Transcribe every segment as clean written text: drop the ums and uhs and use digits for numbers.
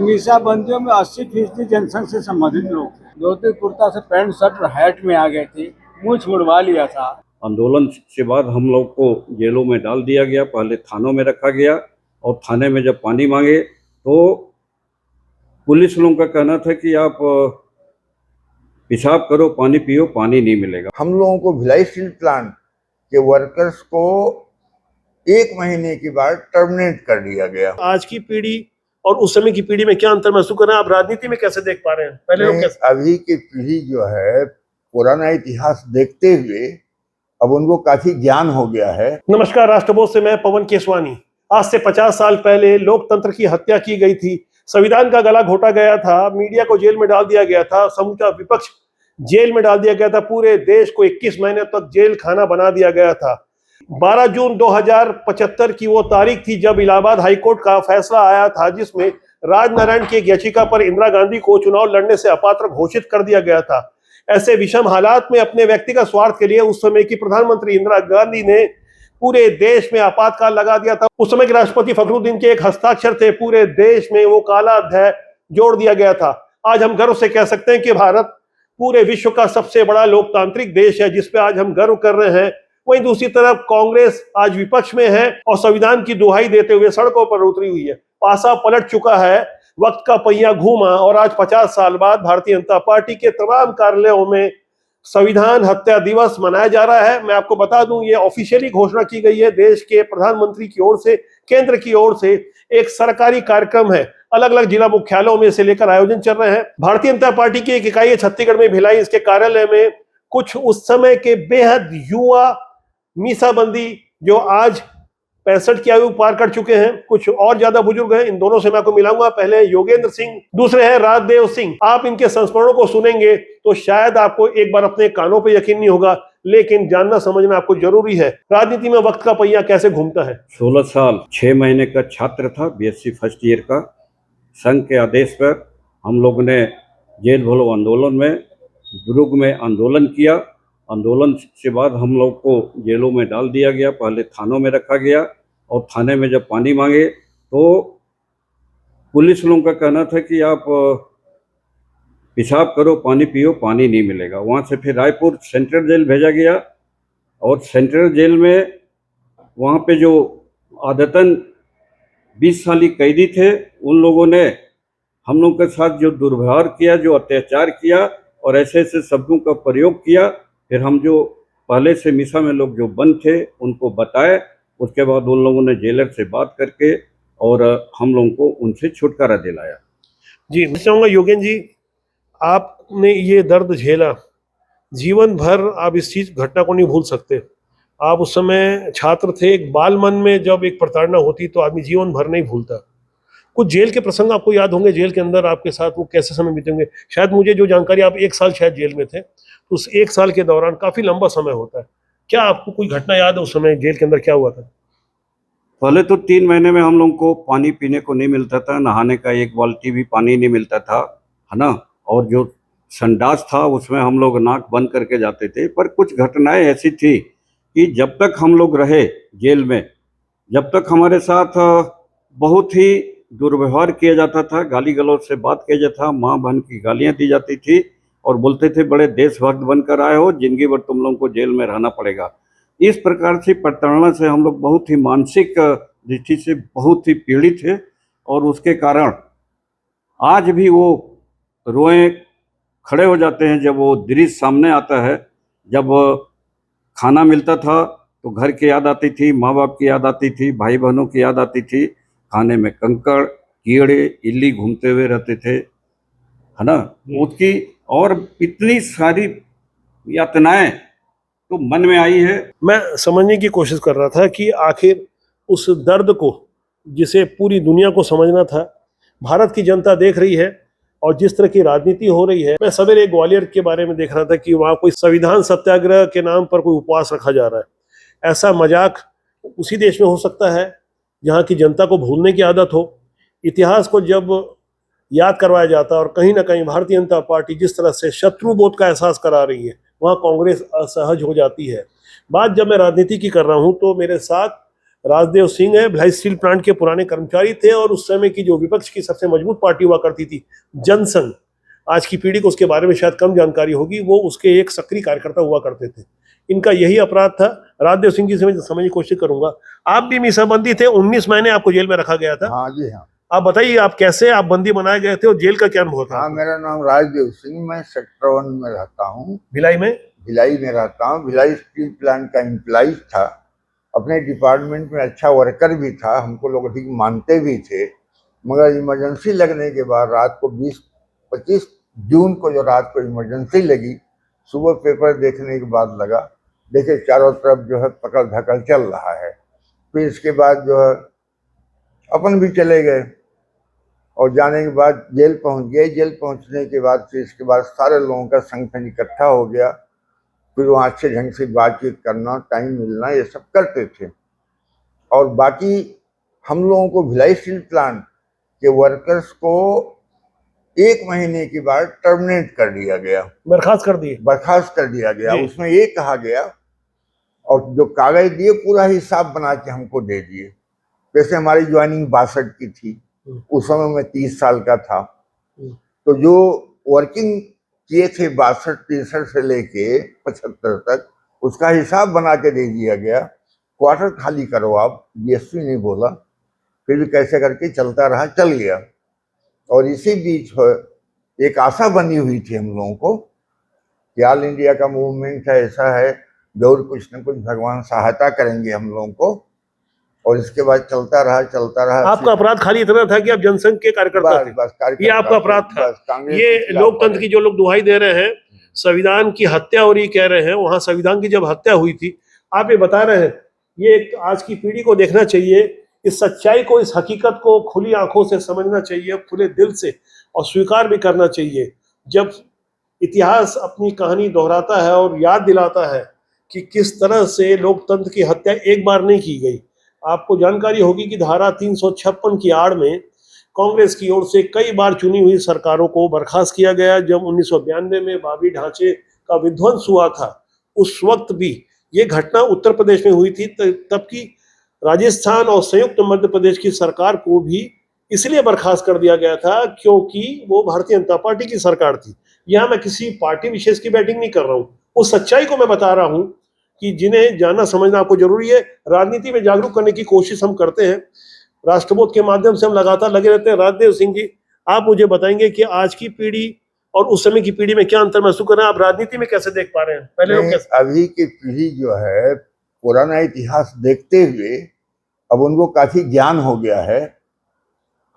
मीसा बंदियों में 80% जनसंघ से संबंधित लोग थे। धोती कुर्ता से पैंट शर्ट और हैट में आ गए थे, मुंह छुड़वा लिया था। आंदोलन के बाद हम लोग को जेलों में डाल दिया गया, पहले थानों में रखा गया और थाने में जब पानी मांगे तो पुलिस लोगों का कहना था कि आप पेशाब करो, पानी पियो, पानी नहीं मिलेगा। हम लोगों को भिलाई स्टील प्लांट के वर्कर्स को 1 महीने के बाद टर्मिनेट कर दिया गया। आज की पीढ़ी और उस समय की पीढ़ी में क्या अंतर महसूस कर रहे हैं आप? राजनीति में कैसे देख पा रहे हैं? पहले लोग कैसे? अभी की पीढ़ी जो है पुराना इतिहास देखते हुए अब उनको काफी ज्ञान हो गया है। नमस्कार, राष्ट्रबोध से मैं पवन केसवानी। आज से 50 साल पहले लोकतंत्र की हत्या की गई थी, संविधान का गला घोटा गया था, मीडिया को जेल में डाल दिया गया था, समूचा विपक्ष जेल में डाल दिया गया था, पूरे देश को 21 महीने तक जेल खाना बना दिया गया था। 12 जून 2075 की वो तारीख थी जब इलाहाबाद हाईकोर्ट का फैसला आया था, जिसमें राजनारायण की एक याचिका पर इंदिरा गांधी को चुनाव लड़ने से अपात्र घोषित कर दिया गया था। ऐसे विषम हालात में अपने व्यक्तिगत स्वार्थ के लिए उस समय की प्रधानमंत्री इंदिरा गांधी ने पूरे देश में आपातकाल लगा दिया था। उस समय के राष्ट्रपति फखरुद्दीन के एक हस्ताक्षर थे, पूरे देश में वो काला अध्याय जोड़ दिया गया था। आज हम गर्व से कह सकते हैं कि भारत पूरे विश्व का सबसे बड़ा लोकतांत्रिक देश है, जिसपे आज हम गर्व कर रहे हैं। वहीं दूसरी तरफ कांग्रेस आज विपक्ष में है और संविधान की दुहाई देते हुए सड़कों पर उतरी हुई है। पासा पलट चुका है, वक्त का पहिया घूमा और आज 50 साल बाद भारतीय जनता पार्टी के तमाम कार्यालयों में संविधान हत्या दिवस मनाया जा रहा है। मैं आपको बता दूं, ये ऑफिशियली घोषणा की गई है देश के प्रधानमंत्री की ओर से, केंद्र की ओर से। एक सरकारी कार्यक्रम है, अलग अलग जिला मुख्यालयों में से लेकर आयोजन चल रहे हैं। भारतीय जनता पार्टी की एक इकाई है छत्तीसगढ़ में भिलाई, इसके कार्यालय में कुछ उस समय के बेहद युवा मीसाबंदी जो आज 65 की आयु पार कर चुके हैं, कुछ और ज्यादा बुजुर्ग हैं। इन दोनों से मैं आपको मिलाऊंगा। पहले योगेंद्र सिंह, दूसरे हैं राजदेव सिंह। आप इनके संस्मरणों को सुनेंगे तो शायद आपको एक बार अपने कानों पे यकीन नहीं होगा, लेकिन जानना समझना आपको जरूरी है राजनीति में वक्त का पहिया कैसे घूमता है। 16 साल 6 महीने का छात्र था, बीएससी फर्स्ट ईयर का। संघ के आदेश पर हम लोग ने जेल भरो आंदोलन में दुर्ग में आंदोलन किया। आंदोलन के बाद हम लोग को जेलों में डाल दिया गया, पहले थानों में रखा गया और थाने में जब पानी मांगे तो पुलिस लोगों का कहना था कि आप पेशाब करो, पानी पियो, पानी नहीं मिलेगा। वहाँ से फिर रायपुर सेंट्रल जेल भेजा गया और सेंट्रल जेल में वहाँ पे जो आदतन 20 साली कैदी थे, उन लोगों ने हम लोग के साथ जो दुर्व्यवहार किया, जो अत्याचार किया और ऐसे ऐसे शब्दों का प्रयोग किया। फिर हम जो पहले से मीसा में लोग जो बंद थे उनको बताए, उसके बाद उन लोगों ने जेलर से बात करके और हम लोगों को उनसे छुटकारा दिलाया। जी, मैं चाहूँगा योगेंद्र जी, आपने ये दर्द झेला, जीवन भर आप इस चीज घटना को नहीं भूल सकते। आप उस समय छात्र थे, एक बाल मन में जब एक प्रताड़ना होती तो आदमी जीवन भर नहीं भूलता। कुछ जेल के प्रसंग आपको याद होंगे, जेल के अंदर आपके साथ वो कैसे समय बीतेंगे। शायद मुझे जो जानकारी, आप 1 साल शायद जेल में थे, तो उस 1 साल के दौरान काफी लंबा समय होता है। क्या आपको कोई घटना याद है उस समय जेल के अंदर क्या हुआ था? पहले तो 3 महीने में हम लोगों को पानी पीने को नहीं मिलता था, नहाने का 1 बाल्टी भी पानी नहीं मिलता था, है ना। और जो संडास था उसमें हम लोग नाक बंद करके जाते थे। पर कुछ घटनाएं ऐसी थी कि जब तक हम लोग रहे जेल में, जब तक हमारे साथ बहुत ही दुर्व्यवहार किया जाता था, गाली गलौज से बात किया जाता था, माँ बहन की गालियाँ दी जाती थी और बोलते थे बड़े देशभक्त बनकर आए हो, जिंदगी भर तुम लोगों को जेल में रहना पड़ेगा। इस प्रकार से प्रताड़ना से हम लोग बहुत ही मानसिक दृष्टि से बहुत ही पीड़ित थे और उसके कारण आज भी वो रोए खड़े हो जाते हैं जब वो दृश्य सामने आता है। जब खाना मिलता था तो घर की याद आती थी, माँ बाप की याद आती थी, भाई बहनों की याद आती थी। खाने में कंकड़, कीड़े, इल्ली घूमते हुए रहते थे, है ना। उसकी और इतनी सारी यातनाएं तो मन में आई है। मैं समझने की कोशिश कर रहा था कि आखिर उस दर्द को, जिसे पूरी दुनिया को समझना था, भारत की जनता देख रही है और जिस तरह की राजनीति हो रही है। मैं सवेरे ग्वालियर के बारे में देख रहा था कि वहाँ कोई संविधान सत्याग्रह के नाम पर कोई उपवास रखा जा रहा है। ऐसा मजाक उसी देश में हो सकता है जहाँ की जनता को भूलने की आदत हो। इतिहास को जब याद करवाया जाता है और कहीं ना कहीं भारतीय जनता पार्टी जिस तरह से शत्रुबोध का एहसास करा रही है, वहाँ कांग्रेस असहज हो जाती है। बात जब मैं राजनीति की कर रहा हूँ तो मेरे साथ राजदेव सिंह है, भिलाई स्टील प्लांट के पुराने कर्मचारी थे और उस समय की जो विपक्ष की सबसे मजबूत पार्टी हुआ करती थी जनसंघ, आज की पीढ़ी को उसके बारे में शायद कम जानकारी होगी, वो उसके एक सक्रिय कार्यकर्ता हुआ करते थे। इनका यही अपराध था। राजदेव सिंह जी से मैं समझने की कोशिश करूंगा, आप भी मीसाबंदी थे, 19 महीने आपको जेल में रखा गया था। हाँ जी हाँ। आप बताइए, आप कैसे आप बंदी बनाए गए थे और जेल का क्या अनुभव था? हाँ, मेरा नाम राजदेव सिंह, मैं सेक्टर 1 में रहता हूँ, भिलाई में। भिलाई में रहता हूँ। भिलाई स्टील प्लांट का एम्प्लॉय था, अपने डिपार्टमेंट में अच्छा वर्कर भी था, हमको लोग अधिक मानते भी थे। मगर इमरजेंसी लगने के बाद रात को 25 जून को जो रात को इमरजेंसी लगी, सुबह पेपर देखने के बाद लगा, देखे चारों तरफ जो है पकड़ धकड़ चल रहा है। फिर इसके बाद जो है अपन भी चले गए और जाने के बाद जेल पहुंच गए। जेल पहुंचने के बाद फिर इसके बाद सारे लोगों का संगठन इकट्ठा हो गया। फिर वहाँ अच्छे ढंग से बातचीत करना, टाइम मिलना, ये सब करते थे। और बाकी हम लोगों को भिलाई स्टील प्लांट के वर्कर्स को 1 महीने के बाद टर्मिनेट कर दिया गया, बर्खास्त कर दिए। बर्खास्त कर दिया गया। जी। उसमें ये कहा गया, और जो कागज दिए पूरा हिसाब बना के हमको दे दिए। जैसे हमारी ज्वाइनिंग 62 की थी, उस समय मैं 30 साल का था, तो जो वर्किंग किए थे 62-63 से लेके 75 तक, उसका हिसाब बना के दे दिया गया। क्वार्टर खाली करो आप, डीएसपी ने बोला। फिर भी कैसे करके चलता रहा, चल गया। और इसी बीच एक आशा बनी हुई थी हम लोगों को कि ऑल इंडिया का मूवमेंट है, ऐसा है, जरूर कुछ न कुछ भगवान सहायता करेंगे हम लोगों को। और इसके बाद चलता रहा। आपका अपराध खाली इतना था कि आप जनसंघ के कार्यकर्ता थे, बस ये आपका अपराध था। कांग्रेस ये के खिलाफ लोकतंत्र की जो लोग दुहाई दे रहे हैं, संविधान की हत्या हो रही कह रहे हैं, वहां संविधान की जब हत्या हुई थी, आप ये बता रहे हैं, ये आज की पीढ़ी को देखना चाहिए, इस सच्चाई को, इस हकीकत को खुली आंखों से समझना चाहिए, खुले दिल से, और स्वीकार भी करना चाहिए। जब इतिहास अपनी कहानी दोहराता है और याद दिलाता है कि किस तरह से लोकतंत्र की हत्या एक बार नहीं की गई। आपको जानकारी होगी कि धारा 356 की आड़ में कांग्रेस की ओर से कई बार चुनी हुई सरकारों को बर्खास्त किया गया। जब 1992 में भावी ढांचे का विध्वंस हुआ था, उस वक्त भी ये घटना उत्तर प्रदेश में हुई थी। तब की राजस्थान और संयुक्त मध्य प्रदेश की सरकार को भी इसलिए बर्खास्त कर दिया गया था क्योंकि वो भारतीय जनता पार्टी की सरकार थी। यहाँ मैं किसी पार्टी विशेष की बैटिंग नहीं कर रहा हूँ, उस सच्चाई को मैं बता रहा हूँ कि जिन्हें जानना समझना आपको जरूरी है। राजनीति में जागरूक करने की कोशिश हम करते हैं, राष्ट्रबोध के माध्यम से हम लगातार लगे रहते हैं। राजदेव सिंह जी, आप मुझे बताएंगे कि आज की पीढ़ी और उस समय की पीढ़ी में क्या अंतर महसूस कर रहे हैं? आप राजनीति में कैसे देख पा रहे हैं? पहले लोग कैसे? अभी की पीढ़ी जो है पुराना इतिहास देखते हुए अब उनको काफी ज्ञान हो गया है।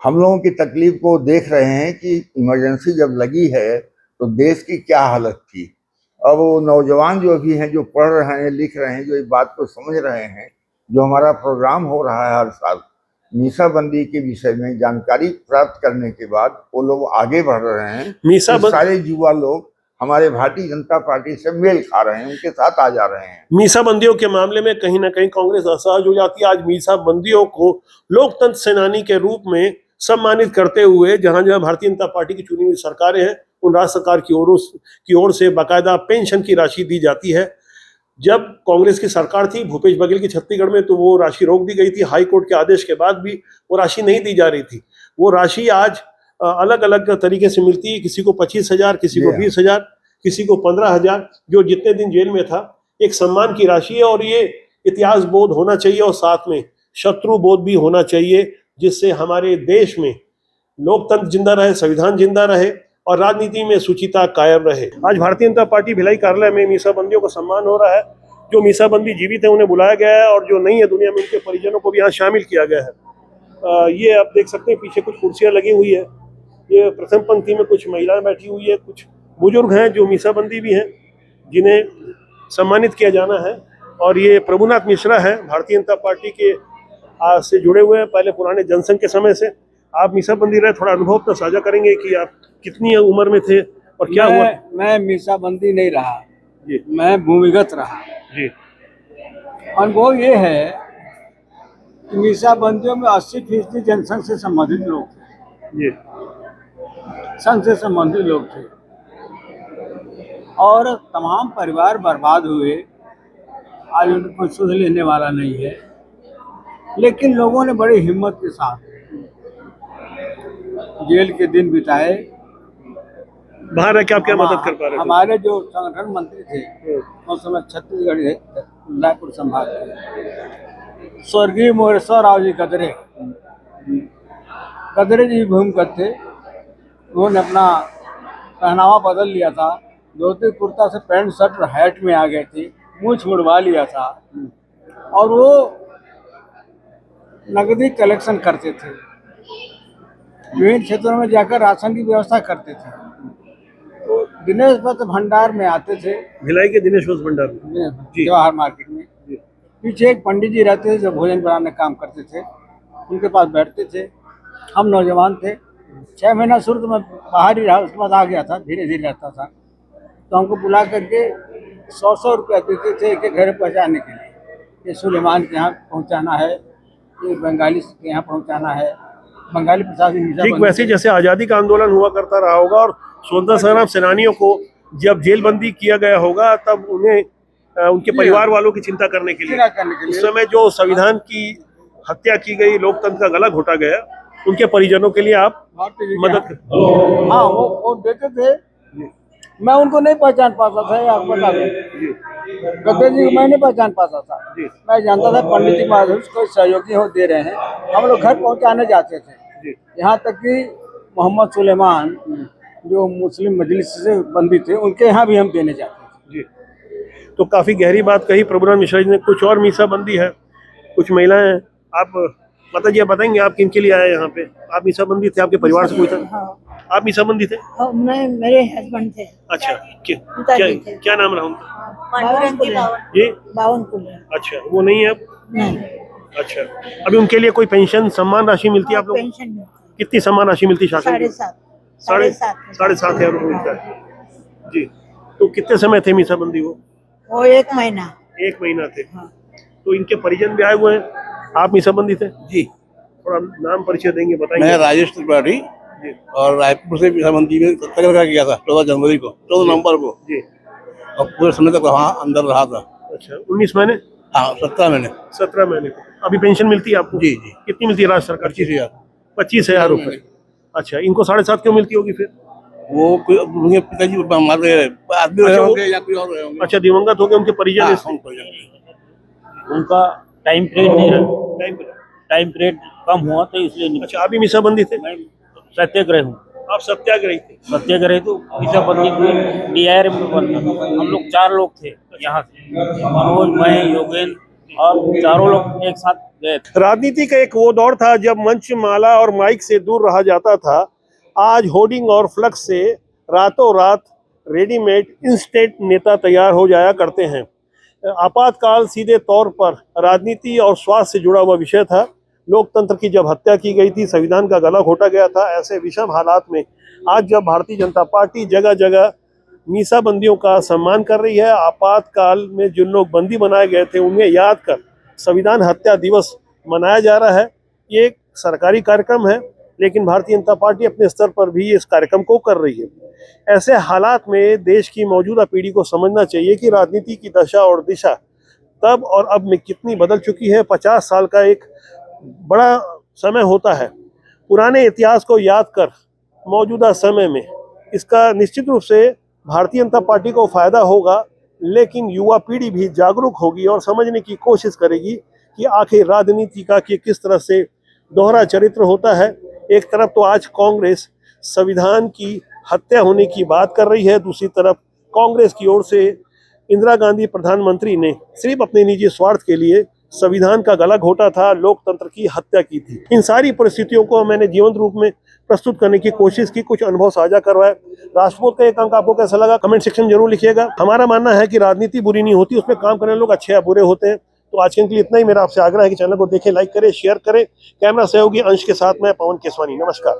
हम लोगों की तकलीफ को देख रहे हैं कि इमरजेंसी जब लगी है तो देश की क्या हालत थी। अब वो नौजवान जो भी हैं, जो पढ़ रहे हैं, लिख रहे हैं, जो इस बात को समझ रहे हैं, जो हमारा प्रोग्राम हो रहा है हर साल मीसाबंदी के विषय में जानकारी प्राप्त करने के बाद, वो लोग आगे बढ़ रहे हैं। सारे युवा लोग हमारे भारतीय जनता पार्टी से मेल खा रहे हैं, उनके साथ आ जा रहे हैं। मीसाबंदियों के मामले में कहीं ना कहीं कांग्रेस असहज हो जाती है। आज मीसाबंदियों को लोकतंत्र सेनानी के रूप में सम्मानित करते हुए जहां जहां भारतीय जनता पार्टी की चुनी हुई सरकारें हैं, उन राज्य सरकार की ओर से बाकायदा पेंशन की राशि दी जाती है। जब कांग्रेस की सरकार थी भूपेश बघेल की छत्तीसगढ़ में, तो वो राशि रोक दी गई थी। हाई कोर्ट के आदेश के बाद भी वो राशि नहीं दी जा रही थी। वो राशि आज अलग अलग तरीके से मिलती है, किसी को 25,000, किसी को 20,000, किसी को 15,000, जो जितने दिन जेल में था। एक सम्मान की राशि है और ये इतिहास बोध होना चाहिए और साथ में शत्रु बोध भी होना चाहिए, जिससे हमारे देश में लोकतंत्र जिंदा रहे, संविधान जिंदा रहे और राजनीति में शुचिता कायम रहे। आज भारतीय जनता पार्टी भिलाई कार्यालय में मीसाबंदियों का सम्मान हो रहा है। जो मीसाबंदी जीवित है उन्हें बुलाया गया है और जो नहीं है दुनिया में, उनके परिजनों को भी यहाँ शामिल किया गया है। ये आप देख सकते हैं, पीछे कुछ कुर्सियाँ लगी हुई है। ये प्रथम पंक्ति में कुछ महिलाएं बैठी हुई है, कुछ बुजुर्ग हैं जो मीसाबंदी भी हैं, जिन्हें सम्मानित किया जाना है। और ये प्रभुनाथ मिश्रा है, भारतीय जनता पार्टी के आज से जुड़े हुए हैं, पहले पुराने जनसंघ के समय से। आप मीसाबंदी रहे, थोड़ा अनुभव तो साझा करेंगे कि आप कितनी उम्र में थे और क्या हुआ? मैं मीसाबंदी नहीं रहा जी, मैं भूमिगत रहा जी। अनुभव ये है कि मीसाबंदियों में 80% जनसंघ से संबंधित लोग थे, जी, संघ से संबंधित लोग थे और तमाम परिवार बर्बाद हुए। आज उनको सुध लेने वाला नहीं है। लेकिन लोगों ने बड़ी हिम्मत के साथ जेल के दिन बिताए। बाहर रह के आप क्या मदद कर पा रहे थे? हमारे जो संगठन मंत्री थे उस समय छत्तीसगढ़ रायपुर संभाग के स्वर्गीय मोरेश्वर राव जी कदरे जी भूमिगत थे। उन्होंने अपना पहनावा बदल लिया था, धोती कुर्ता से पैंट शर्ट और हैट में आ गए थे, मूंछ मुड़वा लिया था और वो नकदी कलेक्शन करते थे, विभिन्न क्षेत्रों में जाकर राशन की व्यवस्था करते थे। तो दिनेश वस्त्र भंडार में आते थे, भिलाई के दिनेश वस्त्र भंडार में। जी। जवाहर मार्केट में पीछे एक पंडित जी रहते थे जो भोजन बनाने का काम करते थे, उनके पास बैठते थे। हम नौजवान थे, 6 महीना शुरू तो मैं बाहर ही रहा, उसके बाद आ गया था, धीरे धीरे रहता था। तो हमको बुला करके 100 रुपया देते थे एक एक घर पहुँचाने के लिए। ये सुलेमान के यहाँ पहुँचाना है, ये बंगाली के यहाँ पहुँचाना है, बंगाली प्रशासन। ठीक वैसे जैसे आज़ादी का आंदोलन हुआ करता रहा होगा और स्वतंत्रता संग्राम सेनानियों को जब जेलबंदी किया गया होगा तब उन्हें उनके परिवार वालों की चिंता करने के लिए उस समय जो संविधान की हत्या की गई, लोकतंत्र का गला घोटा गया, उनके परिजनों के लिए आप मदद। हाँ, वो देते थे। मैं उनको नहीं पहचान पाता था, आप बता दें। गद्दे जी को मैं नहीं पहचान पाता था। मैं जानता था पंडित जी माधव कोई सहयोगी हो दे रहे हैं। हम लोग घर पहुंचाने जाते थे। यहाँ तक कि मोहम्मद सुलेमान जो मुस्लिम मजलिस से बंदी थे, उनके यहाँ भी हम देने जाते थे। तो काफी गहरी बात कही प्रभुराम मिश्रा जी ने। कुछ और मीसाबंदी है, कुछ महिलाएं हैं, आप माता जी आप बताएंगे आप किन के लिए आए यहाँ पे? आप मीसाबंदी थे, आपके परिवार से कोई था? हाँ। आप मीसाबंदी थे? मैं, मेरे हस्बैंड थे। अच्छा, पिताजी थे। क्या नाम रहा उनका? ये बावन। अच्छा, वो नहीं है अब? नहीं। अच्छा, अभी उनके लिए कोई पेंशन सम्मान राशि मिलती है आप लोग? पेंशन मिलती है। कितनी सम्मान राशि मिलती है शासन की? 7,500 रुपये मिलता है। जी। तो कितने समय थे मीसाबंदी वो? 1 महीना। 1 महीना थे। हाँ। तो इनके परिजन भी आए हुए हैं। आप मीसाबंदी थे? जी। थोड़ा नाम परिचय देंगे, बताएंगे। मैं राजेश त्रिपाठी और रायपुर से मीसाबंदी में सत्याग्रह का किया था 14 जनवरी को, 14 नवंबर को। जी। और पूरे समय तक वहाँ अंदर रहा था। अच्छा, 19 महीने? हाँ, 17 महीने। 17 महीने। अभी पेंशन मिलती है आपको? जी जी। कितनी मिलती है राज्य सरकार? 25,000। 25,000 रुपये। अच्छा, इनको 7.5 क्यों मिलती होगी फिर? वो उनके पिताजी हमारे आदमी रहे होंगे या कोई और रहे होंगे। अच्छा, दिवंगत हो गए उनके परिजन? उनका टाइम पीरियड नहीं रहा, टाइम पीरियड कम हुआ तो इसलिए नहीं। अच्छा, अभी मीसाबंदी थे? मैं सत्याग्रह हूँ। आप सत्याग्रही थे? सत्याग्रह तो मीसाबंदी DIR में बंद। हम लोग 4 लोग थे यहाँ से, मनोज, मैं, योगेंद्र और चारों लोग एक साथ गए थे। राजनीति का एक वो दौर था जब मंच, माला और माइक से दूर रहा जाता था। आज होर्डिंग और फ्लक्स से रातों रात रेडीमेड इंस्टेंट नेता तैयार हो जाया करते हैं। आपातकाल सीधे तौर पर राजनीति और स्वास्थ्य से जुड़ा हुआ विषय था। लोकतंत्र की जब हत्या की गई थी, संविधान का गला घोटा गया था, ऐसे विषम हालात में आज जब भारतीय जनता पार्टी जगह जगह मीसाबंदियों का सम्मान कर रही है, आपातकाल में जिन लोग बंदी बनाए गए थे उन्हें याद कर संविधान हत्या दिवस मनाया जा रहा है। ये एक सरकारी कार्यक्रम है, लेकिन भारतीय जनता पार्टी अपने स्तर पर भी इस कार्यक्रम को कर रही है। ऐसे हालात में देश की मौजूदा पीढ़ी को समझना चाहिए कि राजनीति की दशा और दिशा तब और अब में कितनी बदल चुकी है। 50 साल का एक बड़ा समय होता है। पुराने इतिहास को याद कर मौजूदा समय में इसका निश्चित रूप से भारतीय जनता पार्टी को फायदा होगा, लेकिन युवा पीढ़ी भी जागरूक होगी और समझने की कोशिश करेगी कि आखिर राजनीति का किस तरह से दोहरा चरित्र होता है। एक तरफ तो आज कांग्रेस संविधान की हत्या होने की बात कर रही है, दूसरी तरफ कांग्रेस की ओर से इंदिरा गांधी प्रधानमंत्री ने सिर्फ अपने निजी स्वार्थ के लिए संविधान का गला घोटा था, लोकतंत्र की हत्या की थी। इन सारी परिस्थितियों को मैंने जीवंत रूप में प्रस्तुत करने की कोशिश की, कुछ अनुभव साझा करवाए। राष्ट्रपति का एक अंक आपको कैसा लगा कमेंट सेक्शन जरूर लिखिएगा। हमारा मानना है कि राजनीति बुरी नहीं होती, उसमें काम करने लोग अच्छे या बुरे होते हैं। तो आज के लिए इतना ही। मेरा आपसे आग्रह है कि चैनल को देखें, लाइक करें, शेयर करें। कैमरा सहयोगी अंश के साथ मैं पवन केसवानी, नमस्कार।